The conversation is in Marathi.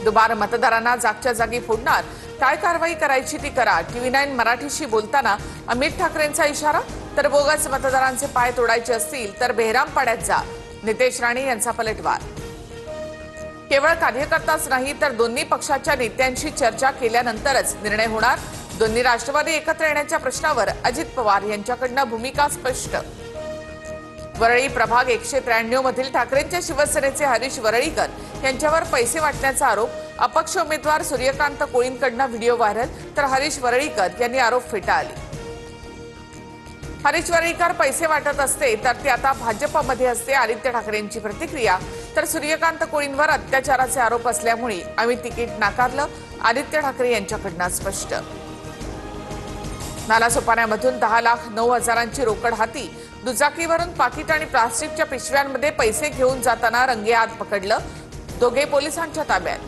दुबार मतदारांना जागच्या जागी फोडणार, काय कारवाई करायची ती करा। TV9 मराठीशी बोलताना अमित ठाकरेंचा इशारा। तर बोगस मतदारांचे पाय तोडायचे असतील तर बेहरामपाड्यात जा, नितेश राणे यांचा पलटवार। केवळ कार्यकर्ताच नाही तर दोन्ही पक्षाच्या नेत्यांशी चर्चा केल्यानंतरच निर्णय होणार। दोन्ही राष्ट्रवादी एकत्र येण्याच्या प्रश्नावर अजित पवार यांच्याकडून भूमिका स्पष्ट। वरळी प्रभाग 193 मधील ठाकरेंच्या शिवसेनेचे हरीश वरळीकर यांच्यावर पैसे वाटण्याचा आरोप। अपक्ष उमेदवार सूर्यकांत कोळींकडून व्हिडिओ व्हायरल, तर हरीश वरळीकर यांनी आरोप फेटाळले। हरीश वरळीकर पैसे वाटत असते तर ते आता भाजपमध्ये असते, आदित्य ठाकरेंची प्रतिक्रिया। तर सूर्यकांत कोळींवर अत्याचाराचे आरोप असल्यामुळे आम्ही तिकीट नाकारलं, आदित्य ठाकरे यांच्याकडून स्पष्ट। नालासोपाऱ्यामधून 10,09,000ची रोकड हाती, दुचाकीवरून पाकिट आणि प्लास्टिकच्या पिशव्यांमध्ये पैसे घेऊन जाताना रंगेहात पकडलं, दोघे पोलिसांच्या ताब्यात।